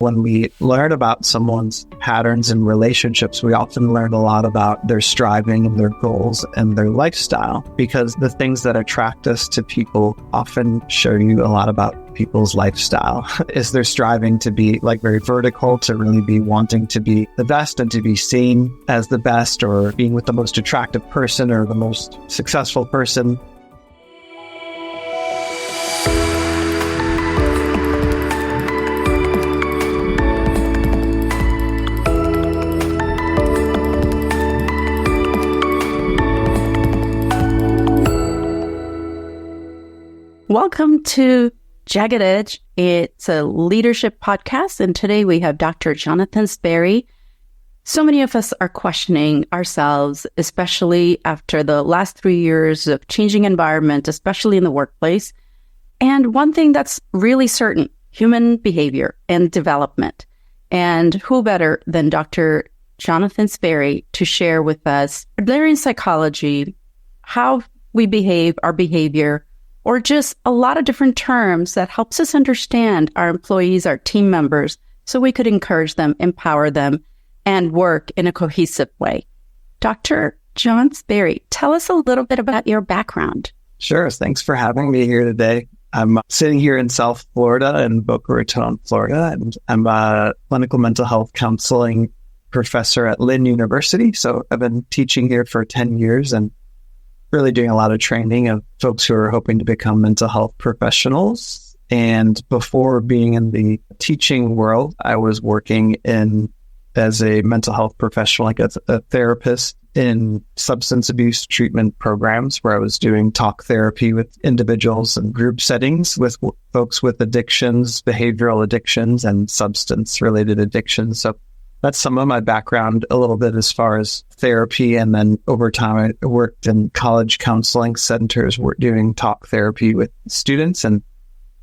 When we learn about someone's patterns and relationships, we often learn a lot about their striving and their goals and their lifestyle, because the things that attract us to people often show you a lot about people's lifestyle. Is they're striving to be like very vertical, to really be wanting to be the best and to be seen as the best, or being with the most attractive person or the most successful person. Welcome to Jagged Edge. It's a leadership podcast, and today we have Dr. Jon Sperry. So many of us are questioning ourselves, especially after the last 3 years of changing environment, especially in the workplace. And one thing that's really certain, human behavior and development. And who better than Dr. Jon Sperry to share with us Adlerian psychology, how we behave, our behavior, or just a lot of different terms that helps us understand our employees, our team members, so we could encourage them, empower them, and work in a cohesive way. Dr. Jon Sperry, tell us a little bit about your background. Sure. Thanks for having me here today. I'm sitting here in South Florida, in Boca Raton, Florida, and I'm a clinical mental health counseling professor at Lynn University. So I've been teaching here for 10 years and really doing a lot of training of folks who are hoping to become mental health professionals. And before being in the teaching world, I was working as a mental health professional, like a therapist in substance abuse treatment programs, where I was doing talk therapy with individuals and group settings with folks with addictions, behavioral addictions, and substance-related addictions. So that's some of my background a little bit as far as therapy. And then over time, I worked in college counseling centers, doing talk therapy with students. And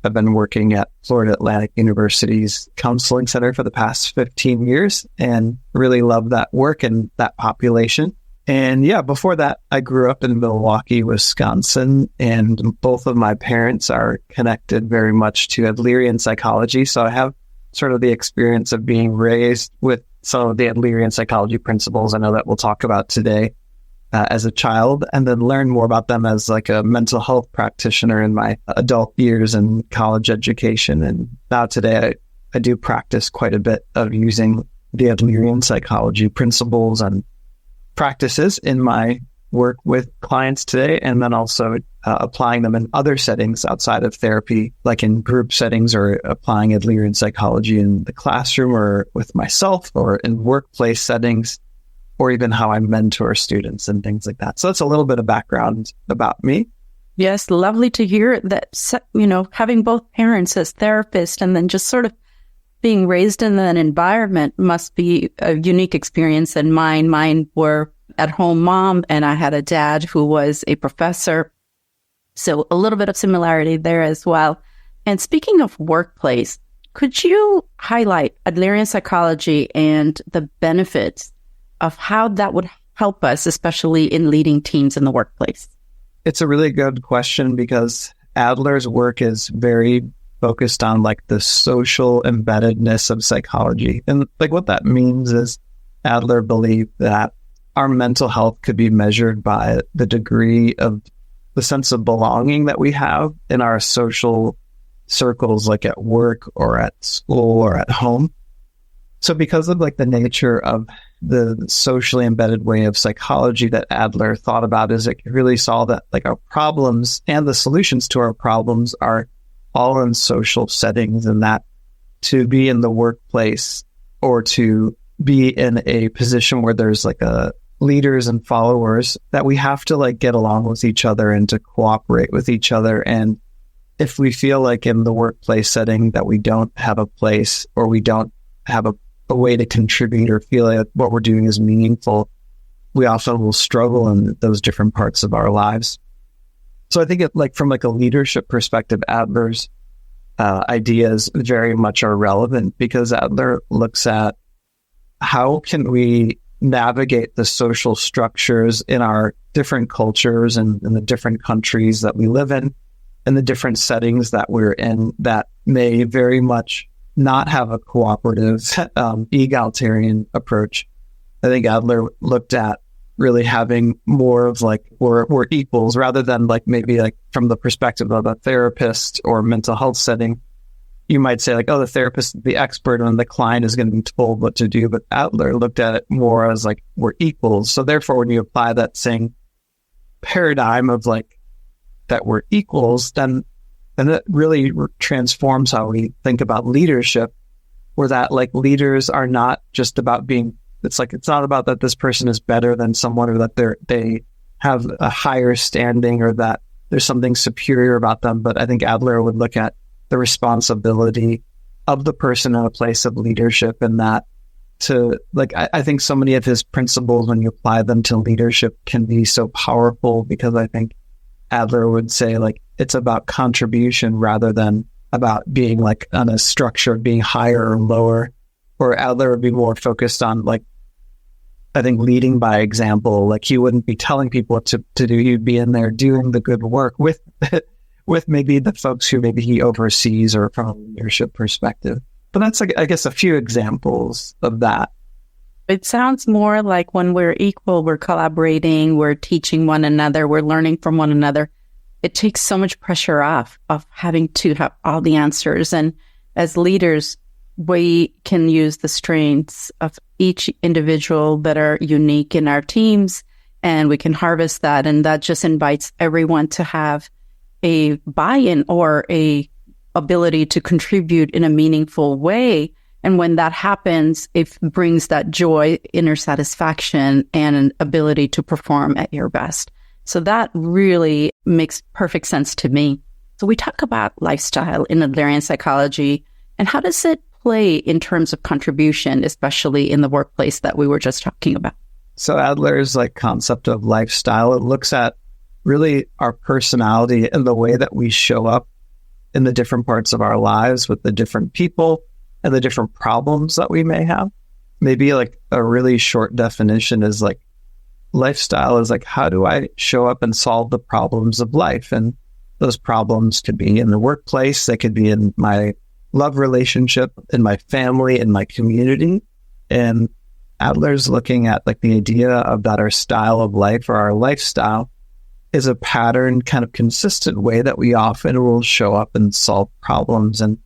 I've been working at Florida Atlantic University's counseling center for the past 15 years and really love that work and that population. And yeah, before that, I grew up in Milwaukee, Wisconsin, and both of my parents are connected very much to Adlerian psychology. So I have sort of the experience of being raised with some of the Adlerian psychology principles I know that we'll talk about today as a child, and then learn more about them as like a mental health practitioner in my adult years and college education. And now today I do practice quite a bit of using the Adlerian psychology principles and practices in my work with clients today, and then also applying them in other settings outside of therapy, like in group settings, or applying Adlerian psychology in the classroom or with myself, or in workplace settings, or even how I mentor students and things like that. So that's a little bit of background about me. Yes, lovely to hear that, having both parents as therapists and then just sort of being raised in an environment must be a unique experience. And mine were at home mom, and I had a dad who was a professor. So a little bit of similarity there as well. And speaking of workplace, could you highlight Adlerian psychology and the benefits of how that would help us, especially in leading teams in the workplace? It's a really good question, because Adler's work is very focused on like the social embeddedness of psychology. And like what that means is Adler believed that our mental health could be measured by the degree of the sense of belonging that we have in our social circles, like at work or at school or at home. So because of like the nature of the socially embedded way of psychology that Adler thought about, is it really saw that like our problems and the solutions to our problems are all in social settings, and that to be in the workplace or to be in a position where there's like leaders and followers, that we have to like get along with each other and to cooperate with each other. And if we feel like in the workplace setting that we don't have a place, or we don't have a way to contribute, or feel like what we're doing is meaningful, we often will struggle in those different parts of our lives. So I think from a leadership perspective, Adler's ideas very much are relevant, because Adler looks at how can we navigate the social structures in our different cultures and in the different countries that we live in, and the different settings that we're in, that may very much not have a cooperative, egalitarian approach. I think Adler looked at really having more of like, we're equals rather than like maybe like from the perspective of a therapist or mental health setting. You might say like, oh, the therapist is the expert and the client is going to be told what to do. But Adler looked at it more as like, we're equals. So therefore, when you apply that same paradigm of like that we're equals, then it really transforms how we think about leadership, where that like leaders are not just about being, it's not about that this person is better than someone or that they have a higher standing or that there's something superior about them. But I think Adler would look at the responsibility of the person in a place of leadership, and that to like, I think so many of his principles, when you apply them to leadership, can be so powerful, because I think Adler would say like, it's about contribution rather than about being like on a structure of being higher or lower. Or Adler would be more focused on like, I think leading by example. Like he wouldn't be telling people what to do. He'd be in there doing the good work with maybe the folks who maybe he oversees or from a leadership perspective. But that's like, I guess, a few examples of that. It sounds more like when we're equal, we're collaborating, we're teaching one another, we're learning from one another. It takes so much pressure off of having to have all the answers. And as leaders, we can use the strengths of each individual that are unique in our teams, and we can harvest that. And that just invites everyone to have a buy-in or a ability to contribute in a meaningful way. And when that happens, it brings that joy, inner satisfaction, and an ability to perform at your best. So that really makes perfect sense to me. So we talk about lifestyle in Adlerian psychology, and how does it play in terms of contribution, especially in the workplace that we were just talking about? So Adler's like concept of lifestyle, it looks at really our personality and the way that we show up in the different parts of our lives with the different people and the different problems that we may have. Maybe like a really short definition is like, lifestyle is like, how do I show up and solve the problems of life? And those problems could be in the workplace, they could be in my love relationship, in my family, in my community. And Adler's looking at like the idea of that our style of life or our lifestyle is a pattern, kind of consistent way that we often will show up and solve problems. And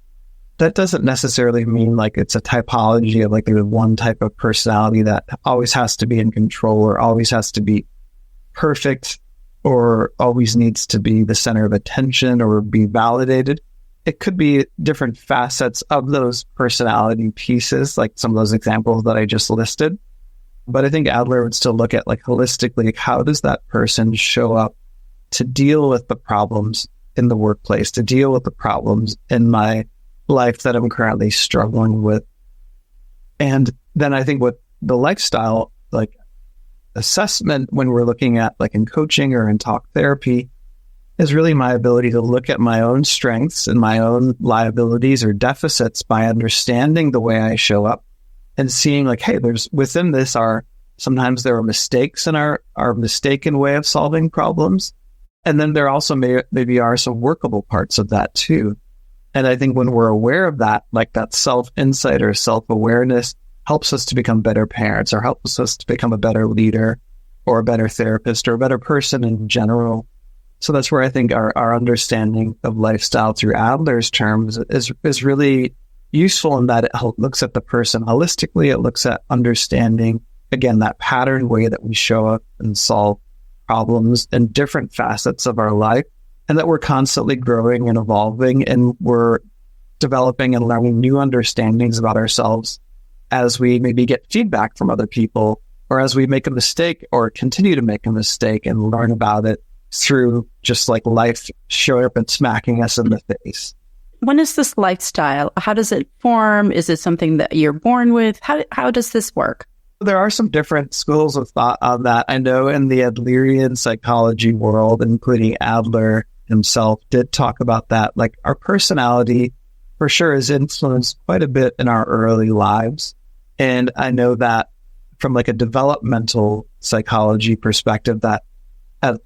that doesn't necessarily mean like it's a typology of like there's one type of personality that always has to be in control or always has to be perfect or always needs to be the center of attention or be validated. It could be different facets of those personality pieces, like some of those examples that I just listed. But I think Adler would still look at like holistically, like how does that person show up to deal with the problems in the workplace, to deal with the problems in my life that I'm currently struggling with. And then I think what the lifestyle like assessment when we're looking at like in coaching or in talk therapy is really my ability to look at my own strengths and my own liabilities or deficits by understanding the way I show up and seeing like, hey, there's within this sometimes there are mistakes in our mistaken way of solving problems. And then there also maybe are some workable parts of that too. And I think when we're aware of that, like that self-insight or self-awareness helps us to become better parents or helps us to become a better leader or a better therapist or a better person in general. So that's where I think our understanding of lifestyle through Adler's terms is really useful in that it looks at the person holistically. It looks at understanding, again, that pattern way that we show up and solve problems in different facets of our life, and that we're constantly growing and evolving, and we're developing and learning new understandings about ourselves as we maybe get feedback from other people, or as we make a mistake or continue to make a mistake and learn about it through just like life showing up and smacking us in the face. When is this lifestyle? How does it form? Is it something that you're born with? How does this work? There are some different schools of thought on that. I know in the Adlerian psychology world, including Adler himself, did talk about that. Like our personality for sure is influenced quite a bit in our early lives. And I know that from like a developmental psychology perspective, that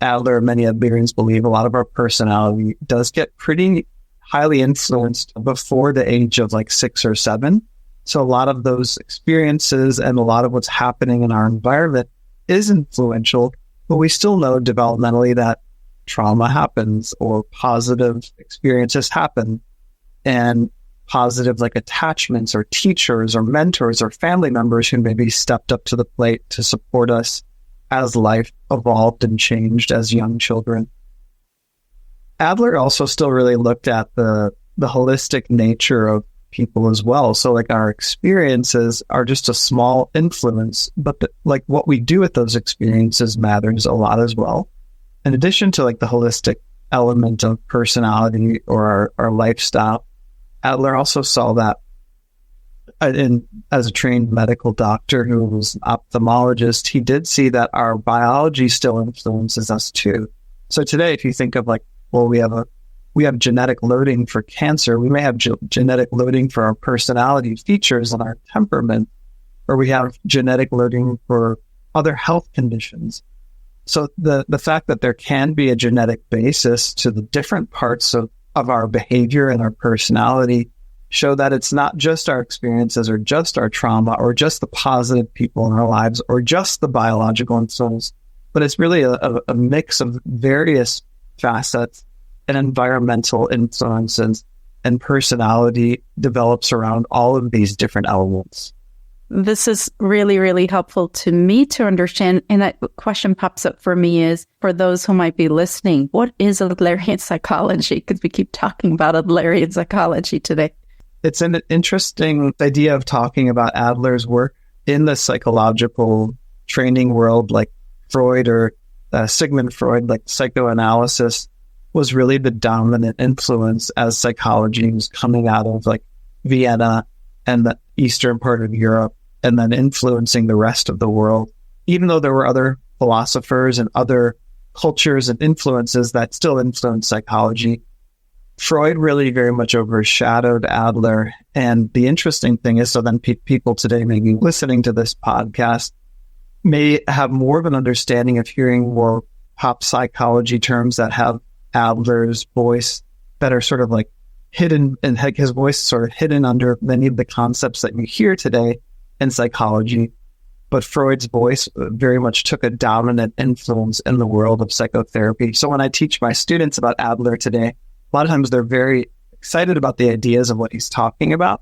Adler and many Adlerians believe a lot of our personality does get pretty highly influenced before the age of like 6 or 7. So a lot of those experiences and a lot of what's happening in our environment is influential, but we still know developmentally that trauma happens or positive experiences happen, and positive like attachments or teachers or mentors or family members who maybe stepped up to the plate to support us as life evolved and changed as young children. Adler also still really looked at the holistic nature of people as well. So like our experiences are just a small influence, but like what we do with those experiences matters a lot as well. In addition to like the holistic element of personality or our lifestyle, Adler also saw that as a trained medical doctor who was an ophthalmologist, he did see that our biology still influences us too. So today, if you think of like, well, we have genetic loading for cancer, we may have genetic loading for our personality features and our temperament, or we have genetic loading for other health conditions. So the fact that there can be a genetic basis to the different parts of our behavior and our personality show that it's not just our experiences or just our trauma or just the positive people in our lives or just the biological influence, but it's really a mix of various facets and environmental influences, and personality develops around all of these different elements. This is really, really helpful to me to understand. And that question pops up for me is, for those who might be listening, what is Adlerian psychology? Because we keep talking about Adlerian psychology today. It's an interesting idea of talking about Adler's work in the psychological training world, like Freud or Sigmund Freud, like psychoanalysis was really the dominant influence as psychology was coming out of like Vienna and the eastern part of Europe, and then influencing the rest of the world. Even though there were other philosophers and other cultures and influences that still influenced psychology, Freud really very much overshadowed Adler. And the interesting thing is, so then people today maybe listening to this podcast may have more of an understanding of hearing more pop psychology terms that have Adler's voice that are sort of like hidden, and his voice sort of hidden under many of the concepts that you hear today in psychology. But Freud's voice very much took a dominant influence in the world of psychotherapy. So when I teach my students about Adler today, a lot of times they're very excited about the ideas of what he's talking about,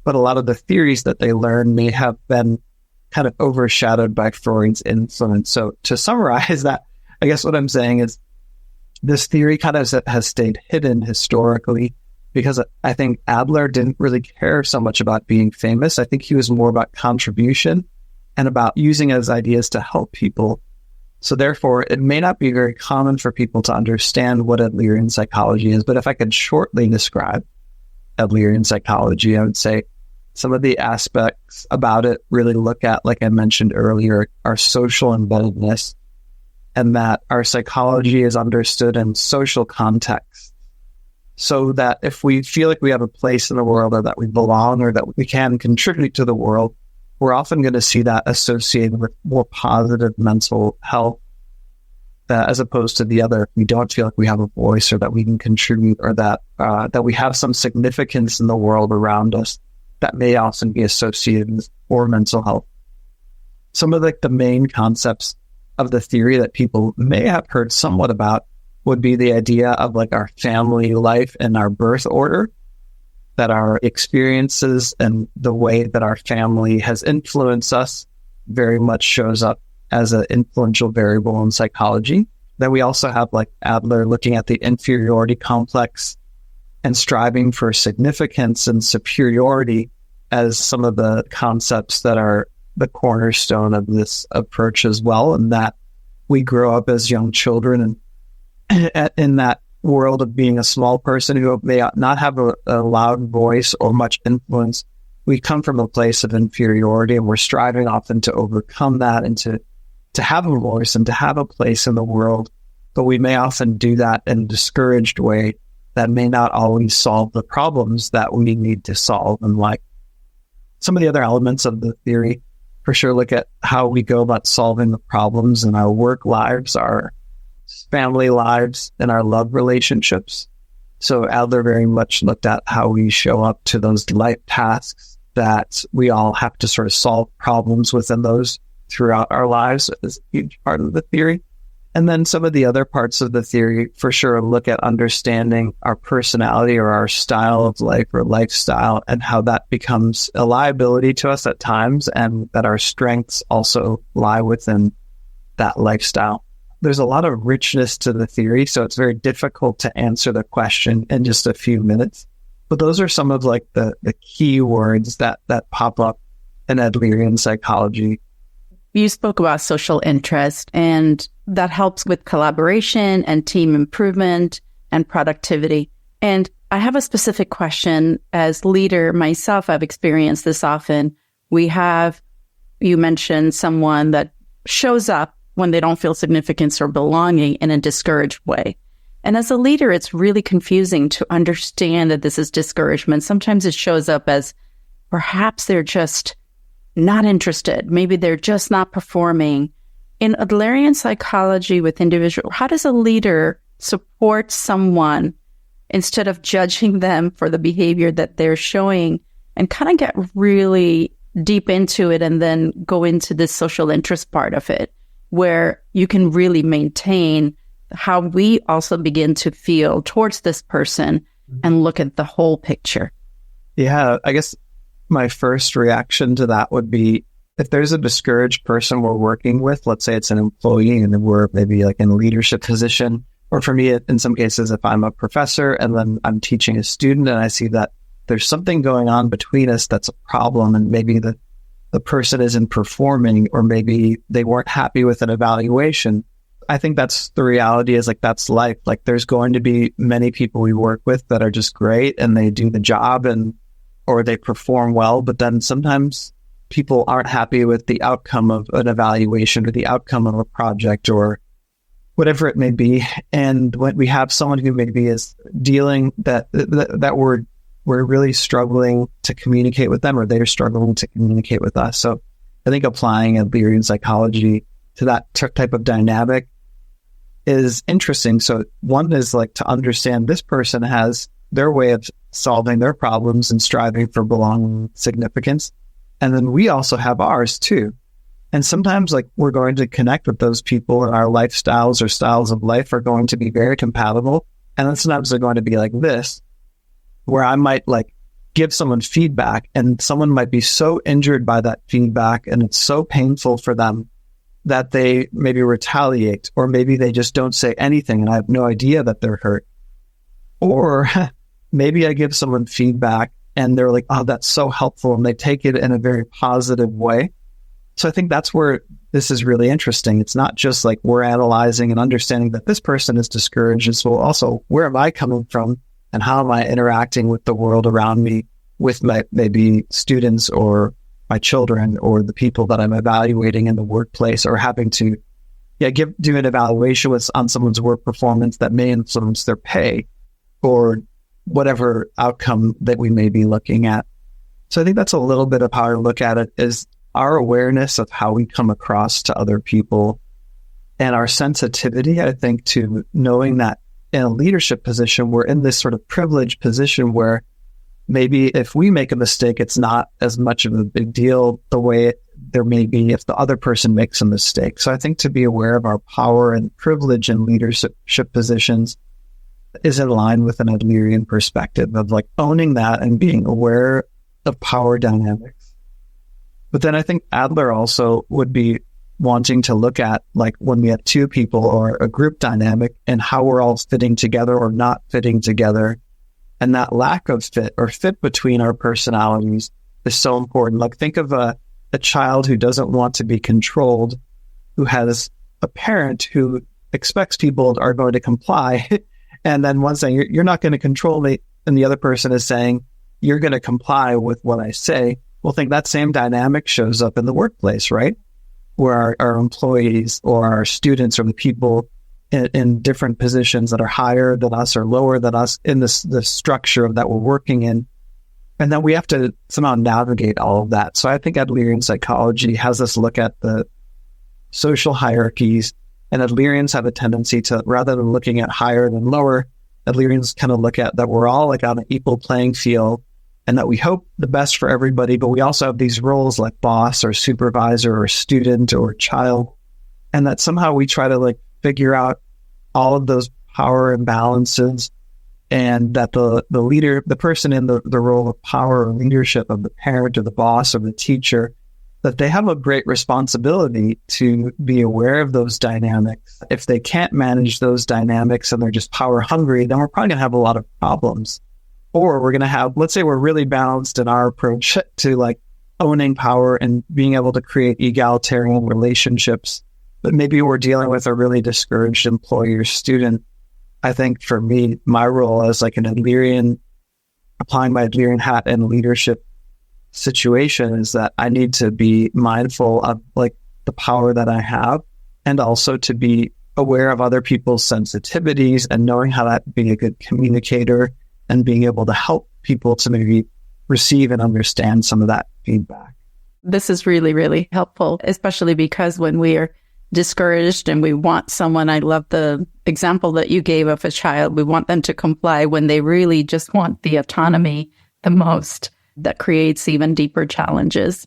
but a lot of the theories that they learn may have been kind of overshadowed by Freud's influence. So to summarize that, I guess what I'm saying is this theory kind of has stayed hidden historically, because I think Adler didn't really care so much about being famous. I think he was more about contribution and about using his ideas to help people. So therefore, it may not be very common for people to understand what Adlerian psychology is, but if I could shortly describe Adlerian psychology, I would say some of the aspects about it really look at, like I mentioned earlier, our social embeddedness, and that our psychology is understood in social context. So that if we feel like we have a place in the world, or that we belong, or that we can contribute to the world, we're often going to see that associated with more positive mental health, as opposed to the other. If we don't feel like we have a voice, or that we can contribute, or that we have some significance in the world around us, that may often be associated with poor mental health. Some of the main concepts of the theory that people may have heard somewhat about would be the idea of like our family life and our birth order, that our experiences and the way that our family has influenced us very much shows up as an influential variable in psychology. Then we also have like Adler looking at the inferiority complex and striving for significance and superiority as some of the concepts that are the cornerstone of this approach as well, and that we grow up as young children and in that world of being a small person who may not have a loud voice or much influence. We come from a place of inferiority, and we're striving often to overcome that and to have a voice and to have a place in the world. But we may often do that in a discouraged way that may not always solve the problems that we need to solve. And like some of the other elements of the theory for sure look at how we go about solving the problems in our work lives, our family lives, and our love relationships. So Adler very much looked at how we show up to those life tasks that we all have to sort of solve problems within those throughout our lives is a huge part of the theory. And then some of the other parts of the theory for sure look at understanding our personality or our style of life or lifestyle and how that becomes a liability to us at times and that our strengths also lie within that lifestyle. There's a lot of richness to the theory, so it's very difficult to answer the question in just a few minutes. But those are some of like the key words that pop up in Adlerian psychology. You spoke about social interest, and that helps with collaboration and team improvement and productivity. And I have a specific question. As leader myself, I've experienced this often. You mentioned someone that shows up when they don't feel significance or belonging in a discouraged way. And as a leader, it's really confusing to understand that this is discouragement. Sometimes it shows up as perhaps they're just not interested. Maybe they're just not performing. In Adlerian psychology with individual, how does a leader support someone instead of judging them for the behavior that they're showing and kind of get really deep into it and then go into this social interest part of it, where you can really maintain how we also begin to feel towards this person and look at the whole picture? Yeah, I guess my first reaction to that would be if there's a discouraged person we're working with, let's say it's an employee and we're maybe like in a leadership position, or for me, in some cases, if I'm a professor and then I'm teaching a student and I see that there's something going on between us that's a problem and maybe the person isn't performing or maybe they weren't happy with an evaluation, I think that's the reality is like that's life. Like there's going to be many people we work with that are just great and they do the job or they perform well, but then sometimes people aren't happy with the outcome of an evaluation or the outcome of a project or whatever it may be. And when we have someone who maybe is dealing that we're really struggling to communicate with them or they're struggling to communicate with us. So I think applying Adlerian psychology to that type of dynamic is interesting. So one is like to understand this person has their way of solving their problems and striving for belonging, significance. And then we also have ours too. And sometimes like we're going to connect with those people and our lifestyles or styles of life are going to be very compatible. And then sometimes they're going to be like this, where I might like give someone feedback and someone might be so injured by that feedback and it's so painful for them that they maybe retaliate or maybe they just don't say anything and I have no idea that they're hurt. Or maybe I give someone feedback and they're like, oh, that's so helpful. And they take it in a very positive way. So I think that's where this is really interesting. It's not just like we're analyzing and understanding that this person is discouraged. It's well, also, where am I coming from and how am I interacting with the world around me, with my maybe students or my children or the people that I'm evaluating in the workplace or having to do an evaluation on someone's work performance that may influence their pay or whatever outcome that we may be looking at. So I think that's a little bit of how I look at it is our awareness of how we come across to other people and our sensitivity, I think, to knowing that in a leadership position, we're in this sort of privileged position where maybe if we make a mistake, it's not as much of a big deal the way there may be if the other person makes a mistake. So I think to be aware of our power and privilege in leadership positions is in line with an Adlerian perspective of like owning that and being aware of power dynamics. But then I think Adler also would be wanting to look at like when we have two people or a group dynamic and how we're all fitting together or not fitting together. And that lack of fit or fit between our personalities is so important. Like think of a child who doesn't want to be controlled, who has a parent who expects people are going to comply. And then one saying, you're not going to control me. And the other person is saying, you're going to comply with what I say. Well, I think that same dynamic shows up in the workplace, right? Where our employees or our students or the people in different positions that are higher than us or lower than us in the structure that we're working in. And then we have to somehow navigate all of that. So I think Adlerian psychology has us look at the social hierarchies, and Adlerians have a tendency to, rather than looking at higher than lower, Adlerians kind of look at that we're all like on an equal playing field and that we hope the best for everybody, but we also have these roles like boss or supervisor or student or child, and that somehow we try to like figure out all of those power imbalances, and that the leader, the person in the role of power or leadership of the parent or the boss or the teacher, that they have a great responsibility to be aware of those dynamics. If they can't manage those dynamics and they're just power hungry, then we're probably going to have a lot of problems. Or we're going to have, let's say we're really balanced in our approach to like owning power and being able to create egalitarian relationships, but maybe we're dealing with a really discouraged employee or student. I think for me, my role as like an Adlerian, applying my Adlerian hat in leadership situation is that I need to be mindful of like the power that I have, and also to be aware of other people's sensitivities and knowing how to be a good communicator and being able to help people to maybe receive and understand some of that feedback. This is really, really helpful, especially because when we are discouraged and we want someone, I love the example that you gave of a child, we want them to comply when they really just want the autonomy the most. That creates even deeper challenges.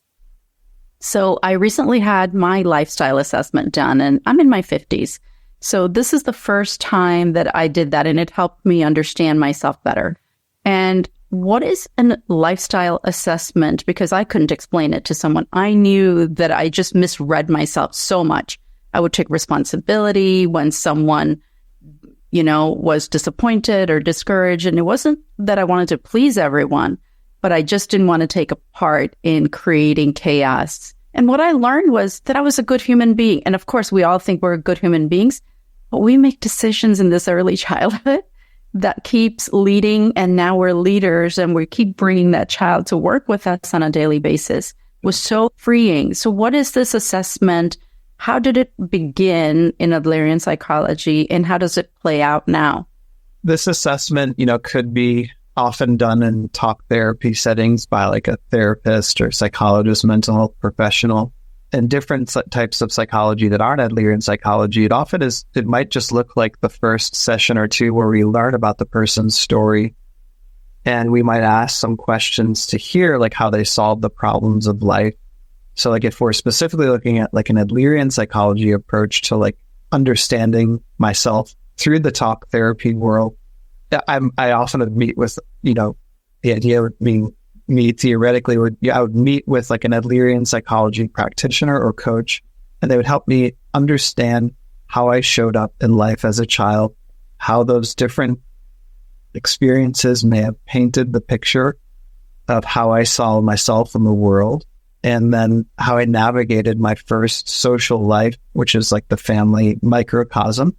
So I recently had my lifestyle assessment done, and I'm in my 50s. So this is the first time that I did that, and it helped me understand myself better. And what is a lifestyle assessment? Because I couldn't explain it to someone. I knew that I just misread myself so much. I would take responsibility when someone, was disappointed or discouraged. And it wasn't that I wanted to please everyone, but I just didn't want to take a part in creating chaos. And what I learned was that I was a good human being. And of course, we all think we're good human beings, but we make decisions in this early childhood that keeps leading. And now we're leaders and we keep bringing that child to work with us on a daily basis. It was so freeing. So what is this assessment? How did it begin in Adlerian psychology, and how does it play out now? This assessment, could be often done in talk therapy settings by like a therapist or psychologist, mental health professional, and different types of psychology that aren't Adlerian psychology. It might just look like the first session or two where we learn about the person's story, and we might ask some questions to hear like how they solve the problems of life. So like if we're specifically looking at like an Adlerian psychology approach to like understanding myself through the talk therapy world, I often would meet with, the idea of being me theoretically I would meet with like an Adlerian psychology practitioner or coach, and they would help me understand how I showed up in life as a child, how those different experiences may have painted the picture of how I saw myself in the world, and then how I navigated my first social life, which is like the family microcosm.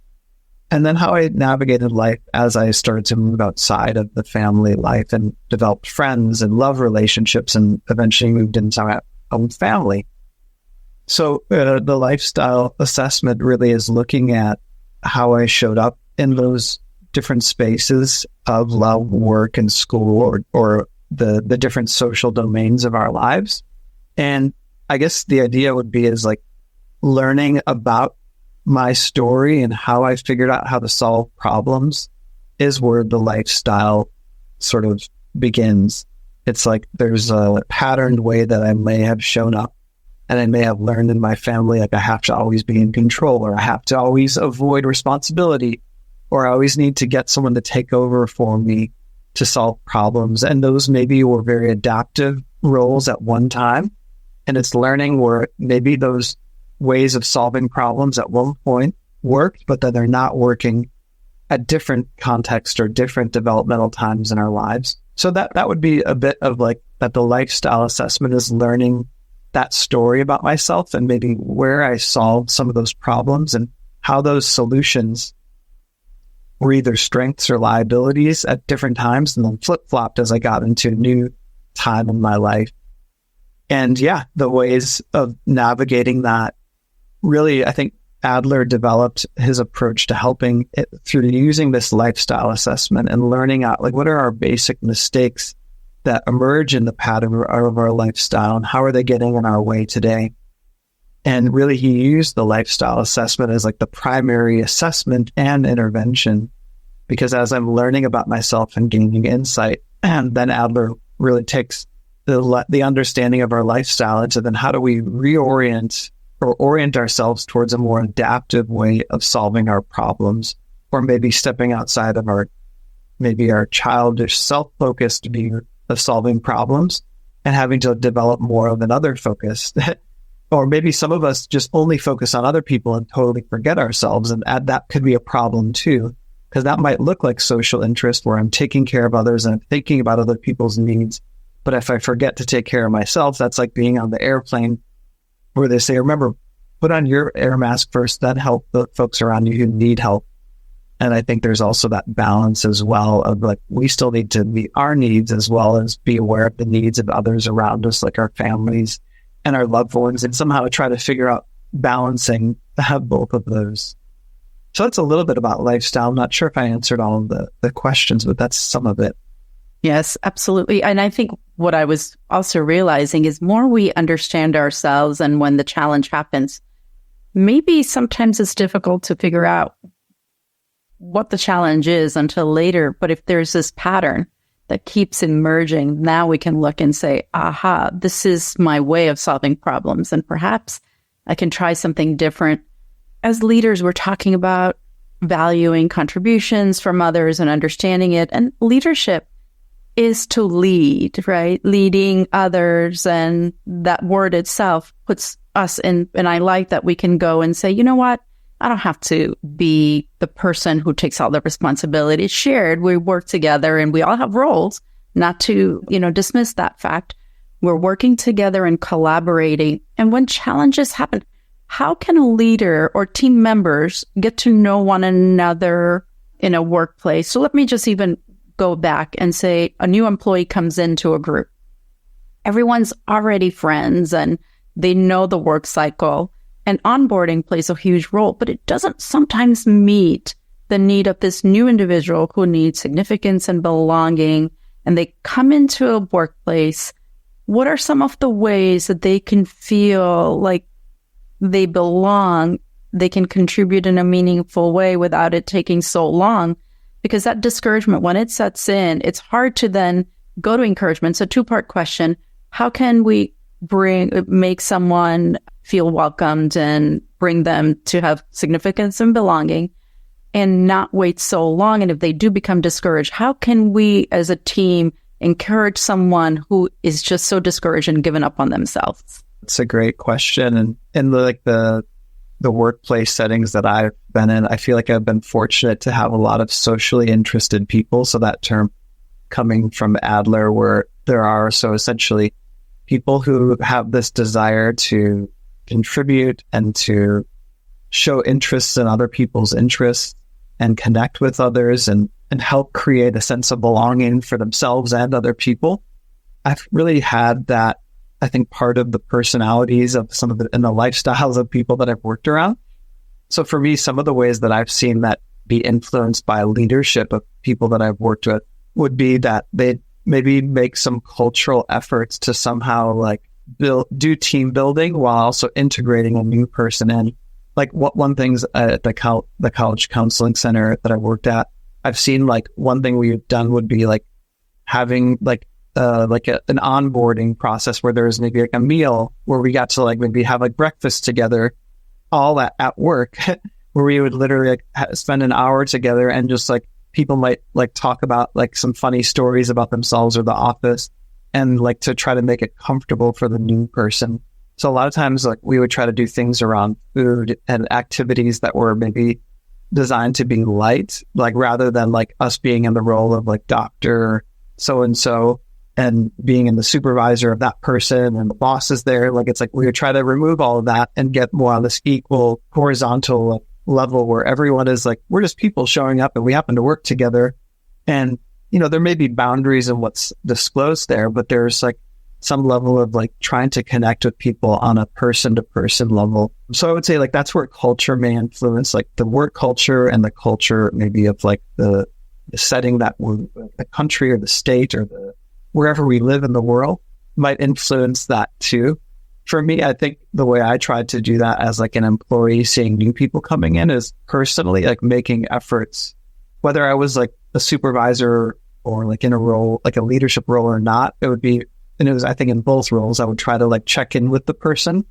And then how I navigated life as I started to move outside of the family life and developed friends and love relationships and eventually moved into my own family. So the lifestyle assessment really is looking at how I showed up in those different spaces of love, work, and school, or the different social domains of our lives. And I guess the idea would be is like learning about my story and how I figured out how to solve problems is where the lifestyle sort of begins. It's like there's a patterned way that I may have shown up, and I may have learned in my family, like I have to always be in control, or I have to always avoid responsibility, or I always need to get someone to take over for me to solve problems. And those maybe were very adaptive roles at one time. And it's learning where maybe those ways of solving problems at one point worked, but then they're not working at different contexts or different developmental times in our lives. So that would be a bit of like that the lifestyle assessment is learning that story about myself and maybe where I solved some of those problems and how those solutions were either strengths or liabilities at different times, and then flip-flopped as I got into a new time in my life. And yeah, the ways of navigating that, really, I think Adler developed his approach to helping it through using this lifestyle assessment and learning out like what are our basic mistakes that emerge in the pattern of our lifestyle and how are they getting in our way today. And really, he used the lifestyle assessment as like the primary assessment and intervention because as I'm learning about myself and gaining insight, and then Adler really takes the understanding of our lifestyle into then how do we reorient or orient ourselves towards a more adaptive way of solving our problems, or maybe stepping outside of our childish self-focused view of solving problems and having to develop more of another focus. Or maybe some of us just only focus on other people and totally forget ourselves. And that could be a problem too, because that might look like social interest where I'm taking care of others and I'm thinking about other people's needs. But if I forget to take care of myself, that's like being on the airplane where they say, remember, put on your air mask first, then help the folks around you who need help. And I think there's also that balance as well of like, we still need to meet our needs as well as be aware of the needs of others around us, like our families and our loved ones, and somehow try to figure out balancing both of those. So that's a little bit about lifestyle. I'm not sure if I answered all of the questions, but that's some of it. Yes, absolutely. And I think what I was also realizing is more we understand ourselves, and when the challenge happens, maybe sometimes it's difficult to figure out what the challenge is until later. But if there's this pattern that keeps emerging, now we can look and say, aha, this is my way of solving problems. And perhaps I can try something different. As leaders, we're talking about valuing contributions from others and understanding it. And leadership is to lead, right? Leading others. And that word itself puts us in. And I like that we can go and say, you know what? I don't have to be the person who takes all the responsibility. It's shared. We work together and we all have roles, not to, dismiss that fact. We're working together and collaborating. And when challenges happen, how can a leader or team members get to know one another in a workplace? So let me just even go back and say a new employee comes into a group. Everyone's already friends and they know the work cycle. And onboarding plays a huge role, but it doesn't sometimes meet the need of this new individual who needs significance and belonging. And they come into a workplace. What are some of the ways that they can feel like they belong, they can contribute in a meaningful way without it taking so long? Because that discouragement, when it sets in, it's hard to then go to encouragement. So two-part question: how can we make someone feel welcomed and bring them to have significance and belonging and not wait so long? And if they do become discouraged, how can we as a team encourage someone who is just so discouraged and given up on themselves? It's a great question. And in the workplace settings that I've been in, I feel like I've been fortunate to have a lot of socially interested people. So that term coming from Adler, where there are so essentially people who have this desire to contribute and to show interests in other people's interests and connect with others and help create a sense of belonging for themselves and other people. I've really had that, I think, part of the personalities of some of and the lifestyles of people that I've worked around. So for me, some of the ways that I've seen that be influenced by leadership of people that I've worked with would be that they maybe make some cultural efforts to somehow do team building while also integrating a new person in. Like one thing's at the college counseling center that I worked at, I've seen one thing we've done would be having an onboarding process where there's maybe a meal where we got to maybe have breakfast together, all at work, where we would literally spend an hour together and just people might talk about some funny stories about themselves or the office, and to try to make it comfortable for the new person. So a lot of times we would try to do things around food and activities that were maybe designed to be light, rather than us being in the role of doctor so-and-so and being in the supervisor of that person and the boss is there. We would try to remove all of that and get more on this equal horizontal level where everyone is we're just people showing up and we happen to work together. And, there may be boundaries in what's disclosed there, but there's some level of trying to connect with people on a person to person level. So I would say that's where culture may influence, the work culture and the culture maybe of the setting that the country or the state or wherever we live in the world might influence that too. For me, I think the way I tried to do that as an employee seeing new people coming in is personally making efforts whether I was like a supervisor or like in a role, like a leadership role or not, it would be, and it was, I think in both roles, I would try to like check in with the person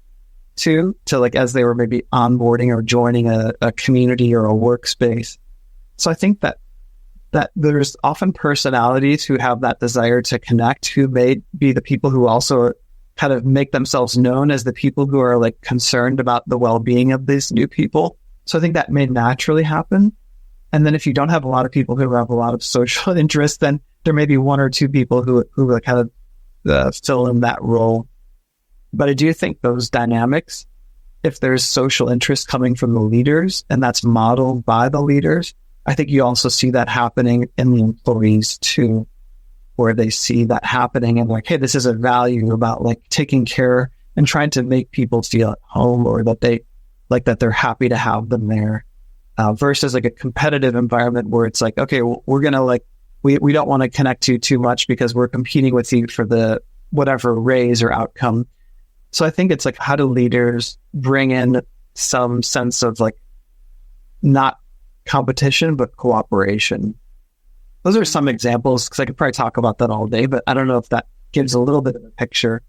to like, as they were maybe onboarding or joining a community or a workspace. So I think that there's often personalities who have that desire to connect, who may be the people who also kind of make themselves known as the people who are like concerned about the well-being of these new people. So I think that may naturally happen. And then if you don't have a lot of people who have a lot of social interest, then there may be one or two people who kind of fill in that role. But I do think those dynamics, if there's social interest coming from the leaders and that's modeled by the leaders, I think you also see that happening in the employees too, where they see that happening and like, hey, this is a value about like taking care and trying to make people feel at home, or that they like that they're happy to have them there, versus like a competitive environment where it's like, okay, well, we're going to like, we don't want to connect to you too much because we're competing with you for the whatever raise or outcome. So I think it's like, how do leaders bring in some sense of like not competition, but cooperation? Those are some examples, because I could probably talk about that all day, but I don't know if that gives a little bit of a picture.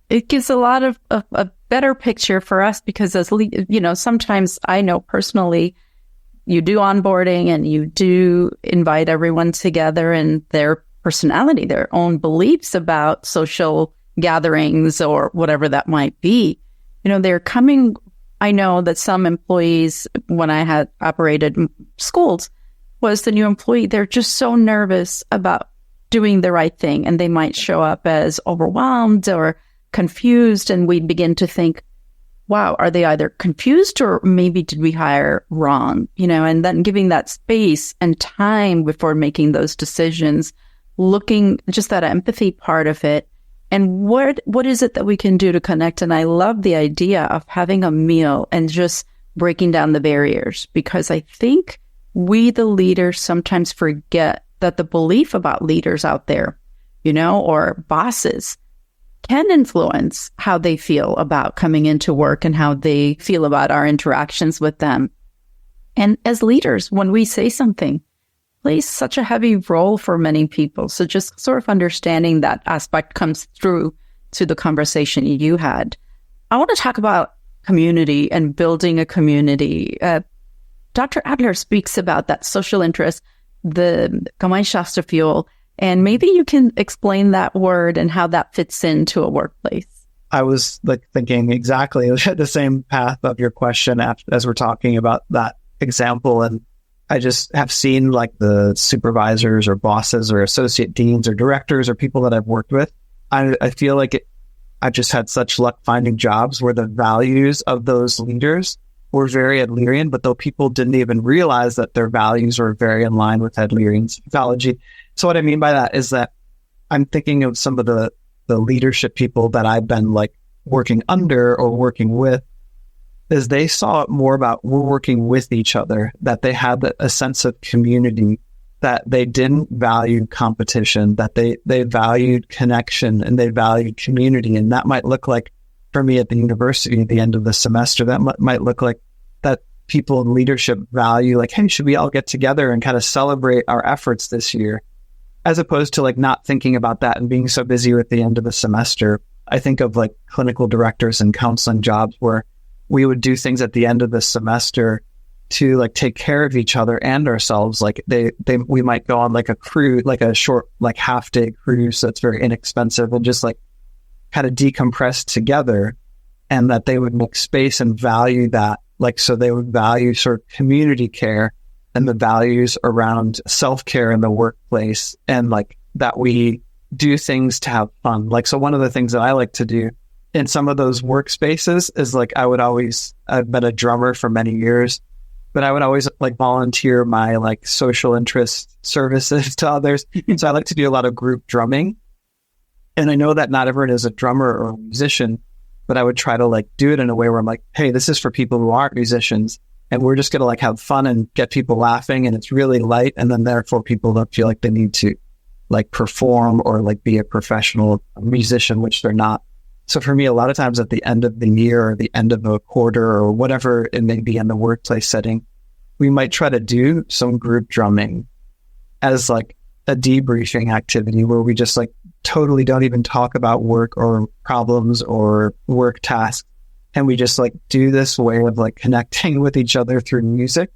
It gives a lot of a better picture for us, because as sometimes I know personally, you do onboarding and you do invite everyone together, and their personality, their own beliefs about social gatherings or whatever that might be, they're coming. I know that some employees, when I had operated schools, was the new employee, they're just so nervous about doing the right thing, and they might show up as overwhelmed or confused, and we begin to think, wow, are they either confused or maybe did we hire wrong? And then giving that space and time before making those decisions, looking just that empathy part of it. And what is it that we can do to connect? And I love the idea of having a meal and just breaking down the barriers, because I think we, the leaders, sometimes forget that the belief about leaders out there, or bosses, can influence how they feel about coming into work and how they feel about our interactions with them. And as leaders, when we say something, plays such a heavy role for many people. So just sort of understanding that aspect comes through to the conversation you had. I want to talk about community and building a community. Dr. Adler speaks about that social interest, the Gemeinschaftsgefühl, and maybe you can explain that word and how that fits into a workplace. I was like thinking exactly the same path of your question as we're talking about that example. And I just have seen like the supervisors or bosses or associate deans or directors or people that I've worked with. I feel like I've just had such luck finding jobs where the values of those leaders were very Adlerian, but though people didn't even realize that their values were very in line with Adlerian psychology. So what I mean by that is that I'm thinking of some of the leadership people that I've been like working under or working with, is they saw it more about we're working with each other, that they had a sense of community, that they didn't value competition, that they valued connection and they valued community. And that might look like, for me at the university at the end of the semester, that might look like that people in leadership value like, hey, should we all get together and kind of celebrate our efforts this year? As opposed to like not thinking about that and being so busy at the end of the semester. I think of like clinical directors and counseling jobs where we would do things at the end of the semester to like take care of each other and ourselves. Like we might go on like a cruise, like a short, like half day cruise that's very inexpensive, and just like kind of decompress together, and that they would make space and value that. Like, so they would value sort of community care and the values around self-care in the workplace, and like that we do things to have fun. Like, so one of the things that I like to do in some of those workspaces is like, I've been a drummer for many years, but I would always like volunteer my like social interest services to others. So I like to do a lot of group drumming. And I know that not everyone is a drummer or a musician, but I would try to like do it in a way where I'm like, hey, this is for people who aren't musicians, and we're just going to like have fun and get people laughing, and it's really light. And then therefore people don't feel like they need to like perform or like be a professional musician, which they're not. So for me, a lot of times at the end of the year or the end of a quarter or whatever it may be in the workplace setting, we might try to do some group drumming as like a debriefing activity where we just like totally don't even talk about work or problems or work tasks. And we just like do this way of like connecting with each other through music.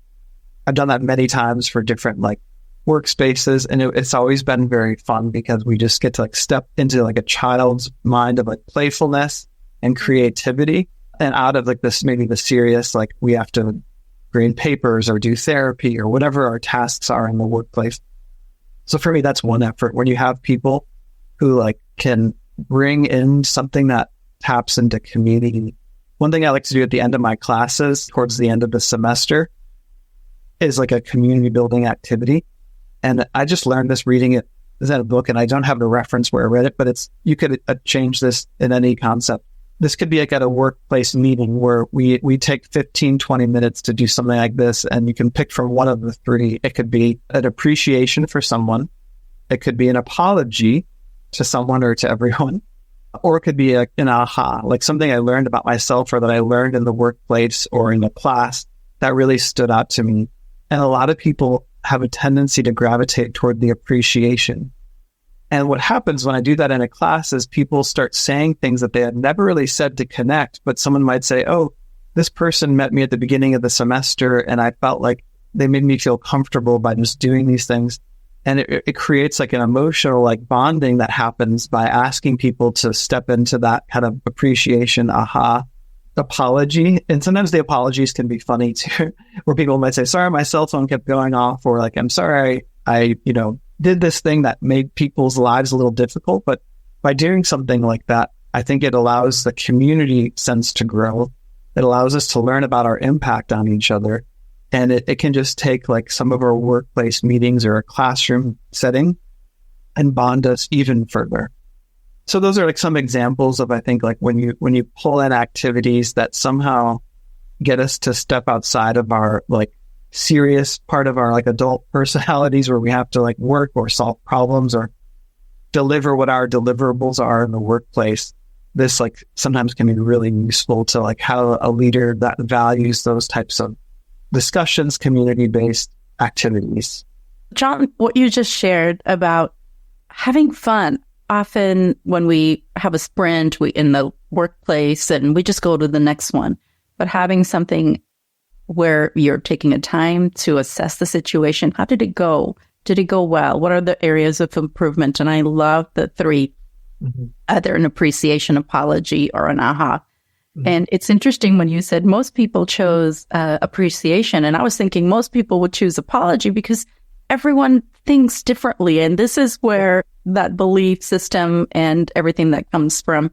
I've done that many times for different like workspaces, and it's always been very fun because we just get to like step into like a child's mind of like playfulness and creativity, and out of like this, maybe the serious, like we have to grade papers or do therapy or whatever our tasks are in the workplace. So for me, that's one effort when you have people who like can bring in something that taps into community. One thing I like to do at the end of my classes, towards the end of the semester, is like a community building activity. And I just learned this reading it. Is that a book? And I don't have the reference where I read it, but you could change this in any concept. This could be like at a workplace meeting where we take 15, 20 minutes to do something like this. And you can pick from one of the three. It could be an appreciation for someone. It could be an apology to someone or to everyone. Or it could be an aha, like something I learned about myself or that I learned in the workplace or in the class that really stood out to me. And a lot of people have a tendency to gravitate toward the appreciation. And what happens when I do that in a class is people start saying things that they had never really said to connect, but someone might say, oh, this person met me at the beginning of the semester and I felt like they made me feel comfortable by just doing these things. And it creates like an emotional like bonding that happens by asking people to step into that kind of appreciation, aha, apology. And sometimes the apologies can be funny too, where people might say, sorry, my cell phone kept going off, or like, I'm sorry, I did this thing that made people's lives a little difficult. But by doing something like that, I think it allows the community sense to grow. It allows us to learn about our impact on each other. And it can just take like some of our workplace meetings or a classroom setting and bond us even further. So those are like some examples of, I think, like when you pull in activities that somehow get us to step outside of our like serious part of our like adult personalities where we have to like work or solve problems or deliver what our deliverables are in the workplace. This like sometimes can be really useful to like how a leader that values those types of discussions, community-based activities. Jon, what you just shared about having fun. Often when we have a sprint, we in the workplace and we just go to the next one. But having something where you're taking a time to assess the situation. How did it go? Did it go well? What are the areas of improvement? And I love the three, either an appreciation, apology, or an aha. And it's interesting when you said most people chose appreciation. And I was thinking most people would choose apology because everyone thinks differently. And this is where that belief system and everything that comes from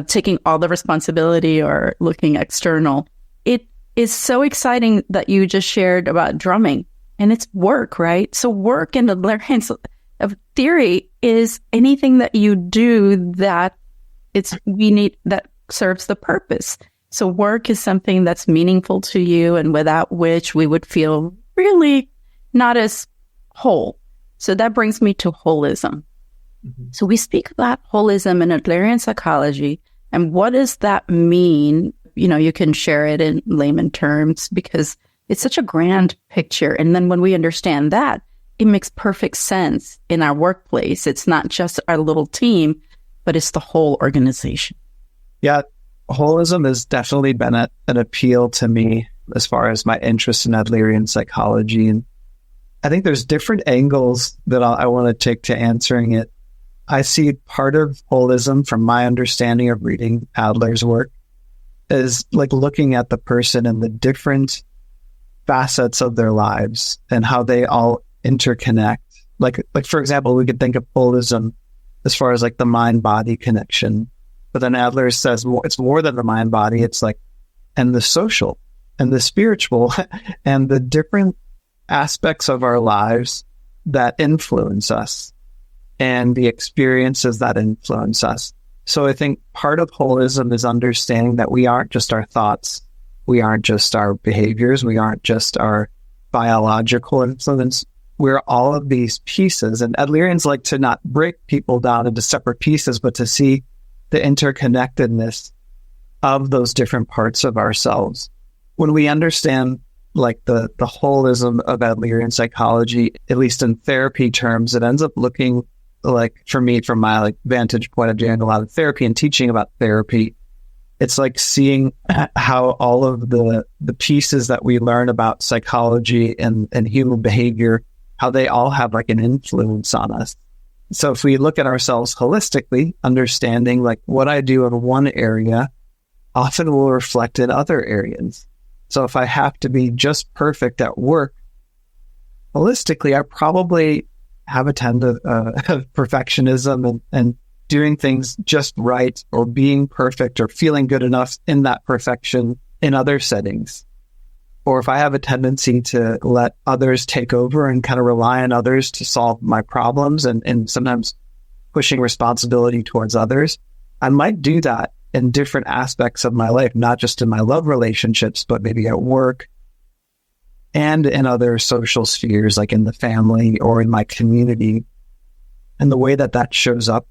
taking all the responsibility or looking external. It is so exciting that you just shared about drumming. And it's work, right? So work in the learning of theory is anything that you do that that serves the purpose. So work is something that's meaningful to you and without which we would feel really not as whole. So that brings me to holism. So we speak about holism in Adlerian psychology. And what does that mean? You can share it in layman terms because it's such a grand picture. And then when we understand that, it makes perfect sense in our workplace. It's not just our little team, but it's the whole organization. Yeah, holism has definitely been an appeal to me as far as my interest in Adlerian psychology. And I think there's different angles that I want to take to answering it. I see part of holism from my understanding of reading Adler's work is like looking at the person and the different facets of their lives and how they all interconnect. Like for example, we could think of holism as far as like the mind-body connection. But then Adler says it's more than the mind-body. It's like, and the social and the spiritual and the different aspects of our lives that influence us and the experiences that influence us. So I think part of holism is understanding that we aren't just our thoughts. We aren't just our behaviors. We aren't just our biological influence. We're all of these pieces. And Adlerians like to not break people down into separate pieces, but to see the interconnectedness of those different parts of ourselves. When we understand like the holism of Adlerian psychology, at least in therapy terms, it ends up looking like, for me, from my like vantage point of doing a lot of therapy and teaching about therapy, it's like seeing how all of the pieces that we learn about psychology and human behavior, how they all have like an influence on us. So if we look at ourselves holistically, understanding like what I do in one area often will reflect in other areas. So if I have to be just perfect at work, holistically, I probably have a tendency of perfectionism and doing things just right, or being perfect, or feeling good enough in that perfection in other settings. Or if I have a tendency to let others take over and kind of rely on others to solve my problems, and sometimes pushing responsibility towards others, I might do that in different aspects of my life, not just in my love relationships, but maybe at work and in other social spheres, like in the family or in my community. And the way that that shows up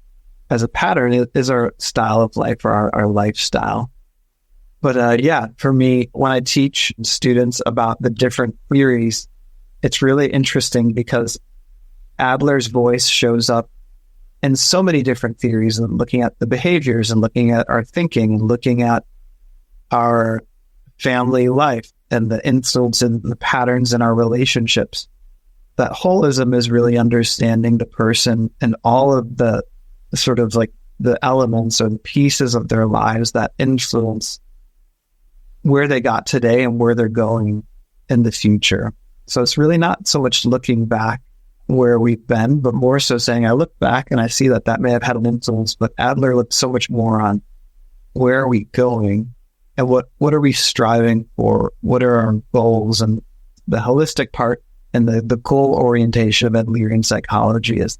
as a pattern is our style of life, or our lifestyle. But yeah, for me, when I teach students about the different theories, it's really interesting because Adler's voice shows up in so many different theories, and looking at the behaviors and looking at our thinking and looking at our family life and the influence and the patterns in our relationships. That holism is really understanding the person and all of the sort of like the elements or the pieces of their lives that influence where they got today and where they're going in the future. So it's really not so much looking back where we've been, but more so saying, I look back and I see that may have had an influence, but Adler looked so much more on where are we going and what are we striving for? What are our goals? And the holistic part and the goal orientation of Adlerian psychology has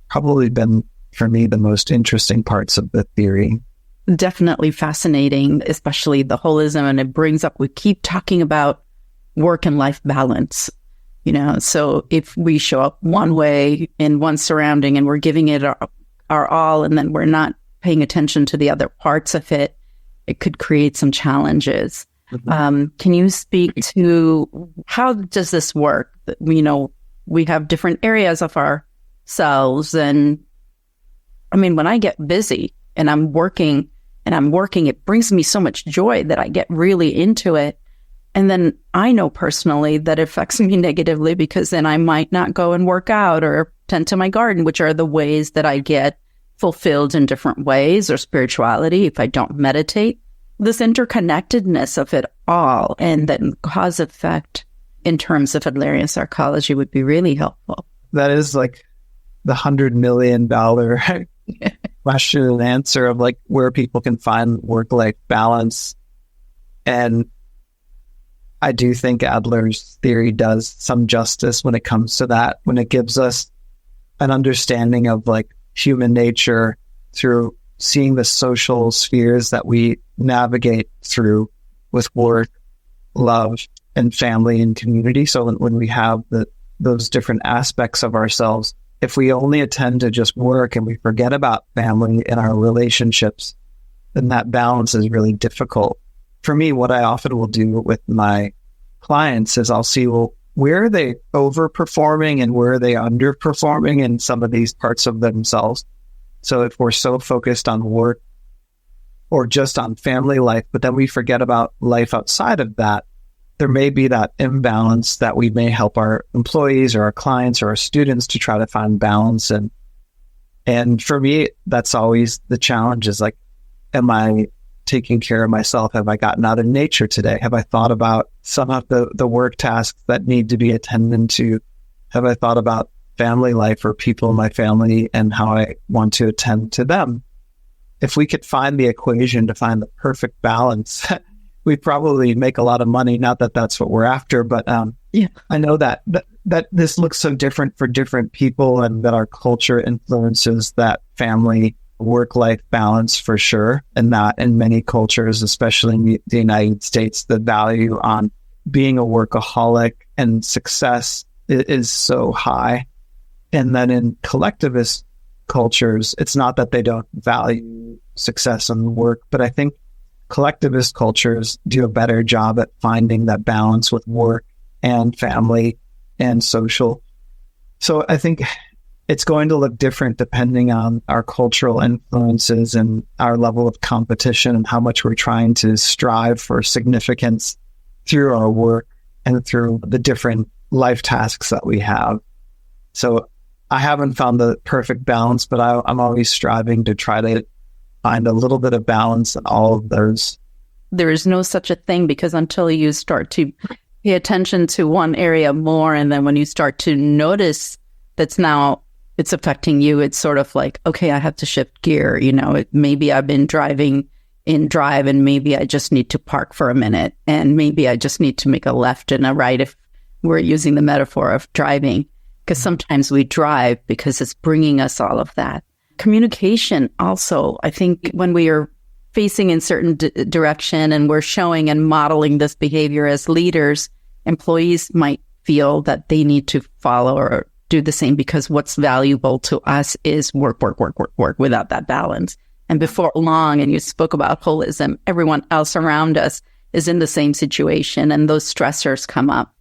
probably been, for me, the most interesting parts of the theory. Definitely fascinating, especially the holism. And it brings up, we keep talking about work and life balance, so if we show up one way in one surrounding and we're giving it our all, and then we're not paying attention to the other parts of it, it could create some challenges. Mm-hmm. Can you speak to how does this work? We have different areas of ourselves. And I mean, when I get busy and I'm working, it brings me so much joy that I get really into it. And then I know personally that it affects me negatively, because then I might not go and work out or tend to my garden, which are the ways that I get fulfilled in different ways, or spirituality if I don't meditate. This interconnectedness of it all and then cause effect in terms of Adlerian psychology would be really helpful. That is like the $100 million question and answer of like where people can find work-life balance. And I do think Adler's theory does some justice when it comes to that, when it gives us an understanding of like human nature through seeing the social spheres that we navigate through with work, love, and family and community. So when we have those different aspects of ourselves, if we only attend to just work and we forget about family and our relationships, then that balance is really difficult. For me, what I often will do with my clients is I'll see, well, where are they overperforming and where are they underperforming in some of these parts of themselves? So if we're so focused on work or just on family life, but then we forget about life outside of that, there may be that imbalance that we may help our employees or our clients or our students to try to find balance. And for me, that's always the challenge, is like, am I taking care of myself? Have I gotten out in nature today? Have I thought about some of the work tasks that need to be attended to? Have I thought about family life or people in my family and how I want to attend to them? If we could find the equation to find the perfect balance, we'd probably make a lot of money. Not that that's what we're after, but yeah, I know that this looks so different for different people, and that our culture influences that family work-life balance for sure. And that in many cultures, especially in the United States, the value on being a workaholic and success is so high. And then in collectivist cultures, it's not that they don't value success and work, but I think collectivist cultures do a better job at finding that balance with work and family and social. So I think it's going to look different depending on our cultural influences and our level of competition and how much we're trying to strive for significance through our work and through the different life tasks that we have. So I haven't found the perfect balance, but I'm always striving to try to find a little bit of balance in all of those. There is no such a thing, because until you start to pay attention to one area more, and then when you start to notice that's now it's affecting you, it's sort of like, okay, I have to shift gear. Maybe I've been driving in drive and maybe I just need to park for a minute, and maybe I just need to make a left and a right if we're using the metaphor of driving, because sometimes we drive because it's bringing us all of that. Communication also, I think when we are facing in certain direction and we're showing and modeling this behavior as leaders, employees might feel that they need to follow or do the same, because what's valuable to us is work without that balance. And before long, and you spoke about holism, everyone else around us is in the same situation and those stressors come up.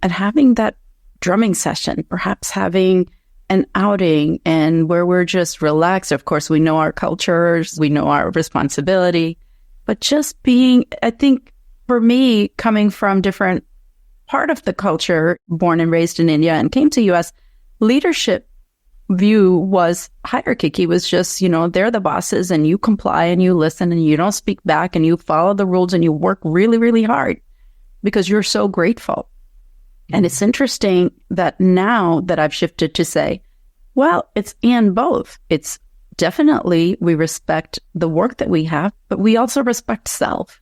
And having that drumming session, perhaps having an outing and where we're just relaxed. Of course, we know our cultures, we know our responsibility, but just being, I think for me, coming from different part of the culture, born and raised in India and came to US, leadership view was hierarchy. It was just, they're the bosses and you comply and you listen and you don't speak back and you follow the rules and you work really, really hard because you're so grateful. And it's interesting that now that I've shifted to say, well, it's and both. It's definitely we respect the work that we have, but we also respect self.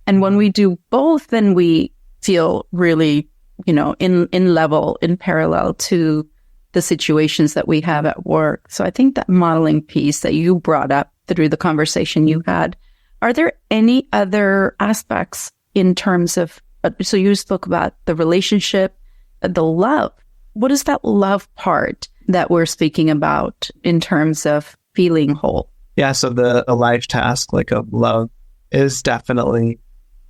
And when we do both, then we feel really, in level, in parallel to the situations that we have at work. So I think that modeling piece that you brought up through the conversation you had, are there any other aspects in terms of, so you spoke about the relationship, the love. What is that love part that we're speaking about in terms of feeling whole? Yeah, so a life task like of love is definitely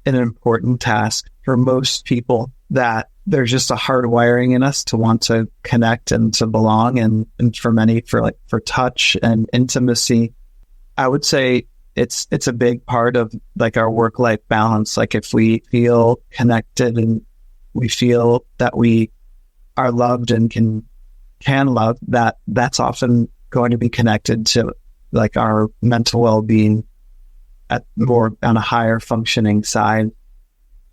an important task for most people, that there's just a hard wiring in us to want to connect and to belong, and for many for touch and intimacy. I would say it's a big part of like our work-life balance. Like if we feel connected and we feel that we are loved and can love, that's often going to be connected to like our mental well-being at more on a higher functioning side.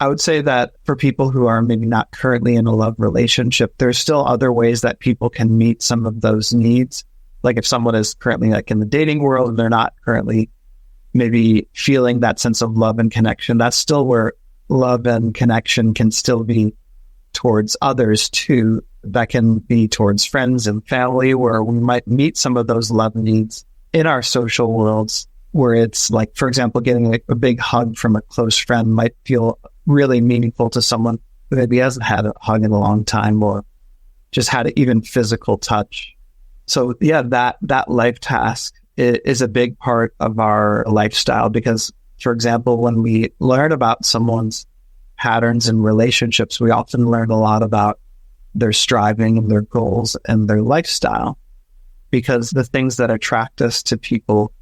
I would say that for people who are maybe not currently in a love relationship, there's still other ways that people can meet some of those needs. Like if someone is currently like in the dating world and they're not currently maybe feeling that sense of love and connection, that's still where love and connection can still be towards others too. That can be towards friends and family, where we might meet some of those love needs in our social worlds, where it's like, for example, getting a big hug from a close friend might feel really meaningful to someone who maybe hasn't had a hug in a long time or just had even physical touch. So yeah, that life task is a big part of our lifestyle, because, for example, when we learn about someone's patterns and relationships, we often learn a lot about their striving and their goals and their lifestyle, because the things that attract us to people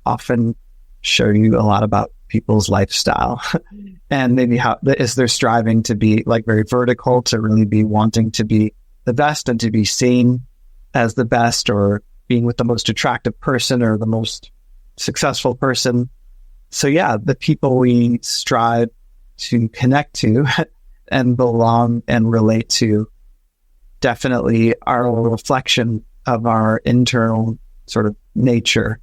often show you a lot about people's lifestyle and maybe how is their striving to be like very vertical, to really be wanting to be the best and to be seen as the best, or being with the most attractive person or the most successful person. So yeah, the people we strive to connect to and belong and relate to definitely are a reflection of our internal sort of nature.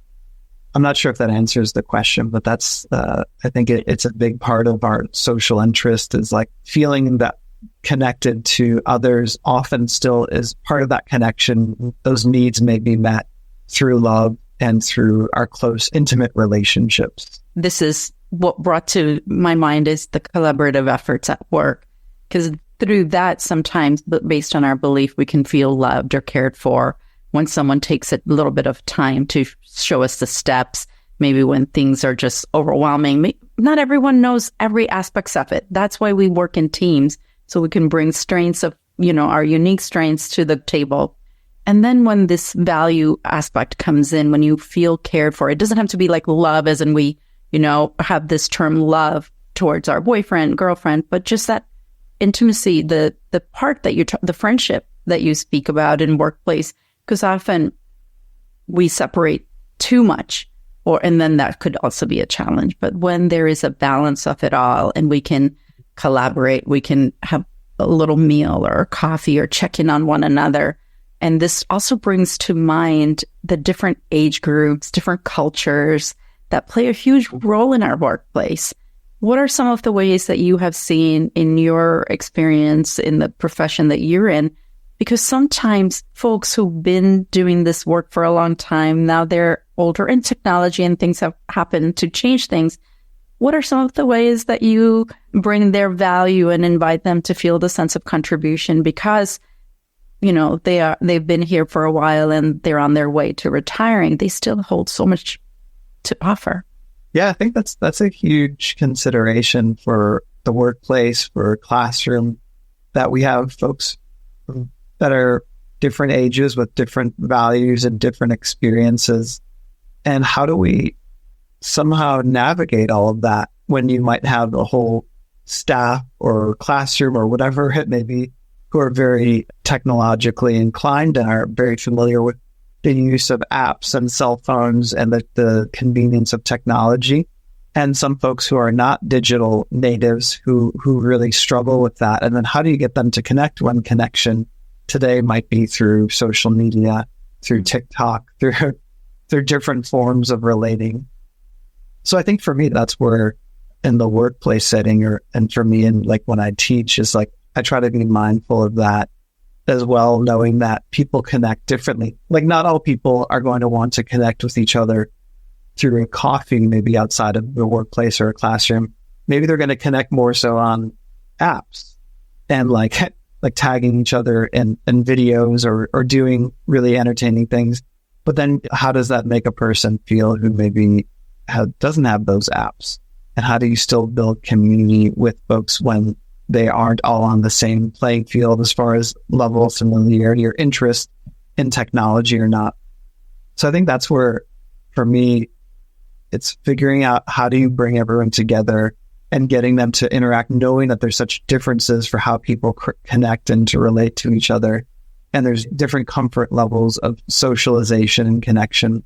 I'm not sure if that answers the question, but that's, I think it's a big part of our social interest, is like feeling that connected to others often still is part of that connection. Those needs may be met through love and through our close, intimate relationships. This is what brought to my mind is the collaborative efforts at work, because through that, sometimes, but based on our belief, we can feel loved or cared for when someone takes a little bit of time to show us the steps, maybe when things are just overwhelming. not everyone knows every aspects of it. That's why we work in teams, so we can bring strengths of, our unique strengths to the table. And then when this value aspect comes in, when you feel cared for, it doesn't have to be like love as in we, have this term love towards our boyfriend, girlfriend, but just that intimacy, the part that the friendship that you speak about in workplace, because often we separate too much, and then that could also be a challenge. But when there is a balance of it all and we can collaborate, we can have a little meal or coffee or check in on one another. And this also brings to mind the different age groups, different cultures that play a huge role in our workplace. What are some of the ways that you have seen in your experience in the profession that you're in? Because sometimes folks who've been doing this work for a long time, now they're older in technology and things have happened to change things. What are some of the ways that you bring their value and invite them to feel the sense of contribution? Because, they've been here for a while and they're on their way to retiring. They still hold so much to offer. Yeah, I think that's a huge consideration for the workplace, for a classroom, that we have folks that are different ages with different values and different experiences. And how do we somehow navigate all of that when you might have a whole staff or classroom or whatever it may be who are very technologically inclined and are very familiar with the use of apps and cell phones and the convenience of technology, and some folks who are not digital natives who really struggle with that. And then how do you get them to connect when connection today might be through social media, through TikTok, through different forms of relating? So I think for me, that's where in the workplace setting, and for me, in like when I teach, is like I try to be mindful of that as well, knowing that people connect differently. Like not all people are going to want to connect with each other through a coffee, maybe outside of the workplace or a classroom. Maybe they're going to connect more so on apps and like tagging each other in videos or doing really entertaining things. But then how does that make a person feel who maybe doesn't have those apps? And how do you still build community with folks when they aren't all on the same playing field as far as level of familiarity or interest in technology or not? So I think that's where, for me, it's figuring out how do you bring everyone together and getting them to interact, knowing that there's such differences for how people connect and to relate to each other. And there's different comfort levels of socialization and connection.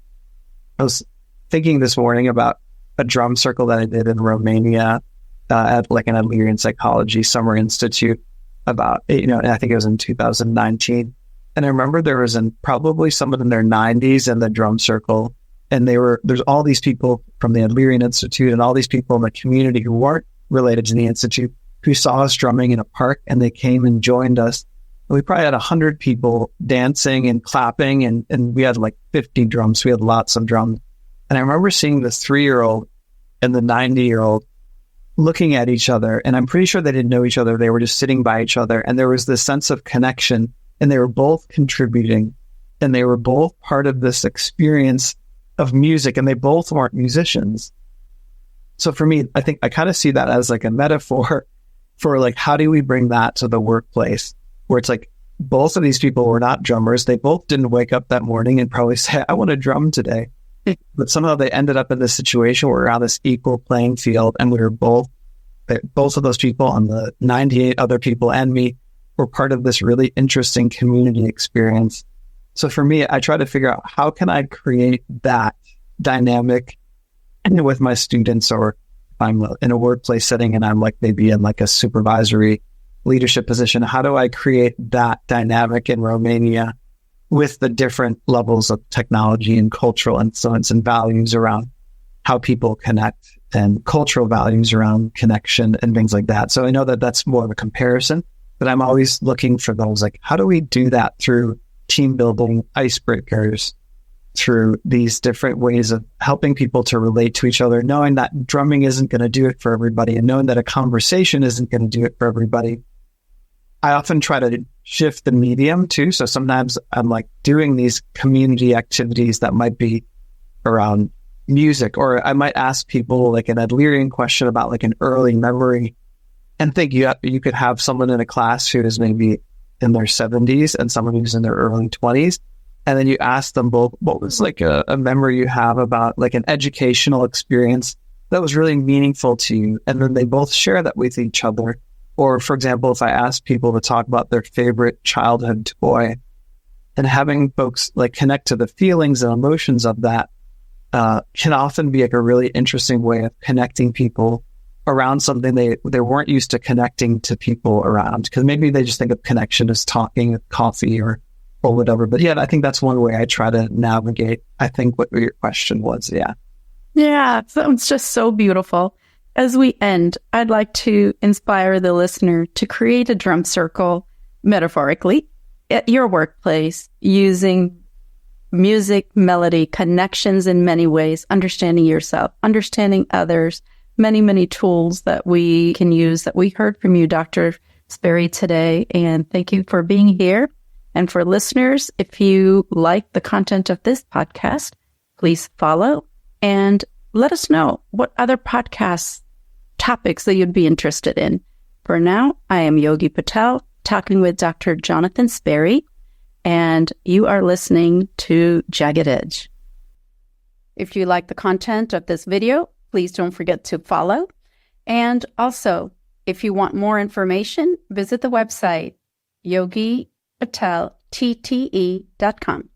I was thinking this morning about a drum circle that I did in Romania at like an Adlerian Psychology Summer Institute about, and I think it was in 2019. And I remember there was probably someone in their 90s in the drum circle. And there's all these people from the Adlerian Institute and all these people in the community who weren't related to the Institute who saw us drumming in a park, and they came and joined us. And we probably had 100 people dancing and clapping, and we had like 50 drums. We had lots of drums. And I remember seeing this 3-year-old and the 90-year-old looking at each other. And I'm pretty sure they didn't know each other. They were just sitting by each other. And there was this sense of connection, and they were both contributing, and they were both part of this experience of music, and they both weren't musicians. So for me, I think I kind of see that as like a metaphor for like, how do we bring that to the workplace, where it's like both of these people were not drummers. They both didn't wake up that morning and probably say, I want to drum today. But somehow they ended up in this situation where we're on this equal playing field, and we were both of those people, and the 98 other people and me, were part of this really interesting community experience. So for me, I try to figure out how can I create that dynamic with my students, or if I'm in a workplace setting and I'm like maybe in like a supervisory leadership position, how do I create that dynamic in Romania with the different levels of technology and cultural influence and values around how people connect, and cultural values around connection and things like that. So I know that that's more of a comparison, but I'm always looking for those, like, how do we do that through team building, icebreakers, through these different ways of helping people to relate to each other, knowing that drumming isn't going to do it for everybody, and knowing that a conversation isn't going to do it for everybody. I often try to shift the medium too. So sometimes I'm like doing these community activities that might be around, music, or I might ask people like an Adlerian question about like an early memory, and think you could have someone in a class who is maybe in their 70s and someone who's in their early 20s. And then you ask them both, what was like a memory you have about like an educational experience that was really meaningful to you? And then they both share that with each other. Or for example, if I ask people to talk about their favorite childhood toy, and having folks like connect to the feelings and emotions of that can often be like a really interesting way of connecting people around something they weren't used to connecting to people around. Because maybe they just think of connection as talking, coffee, or whatever. But yeah, I think that's one way I try to navigate, I think, what your question was. Yeah. Yeah, sounds just so beautiful. As we end, I'd like to inspire the listener to create a drum circle, metaphorically, at your workplace, using music, melody, connections in many ways, understanding yourself, understanding others, many, many tools that we can use that we heard from you, Dr. Sperry, today. And thank you for being here. And for listeners, if you like the content of this podcast, please follow and let us know what other podcast topics that you'd be interested in. For now, I am Yogi Patel, talking with Dr. Jonathan Sperry, and you are listening to Jagged Edge. If you like the content of this video, please don't forget to follow. And also, if you want more information, visit the website, yogipateltte.com.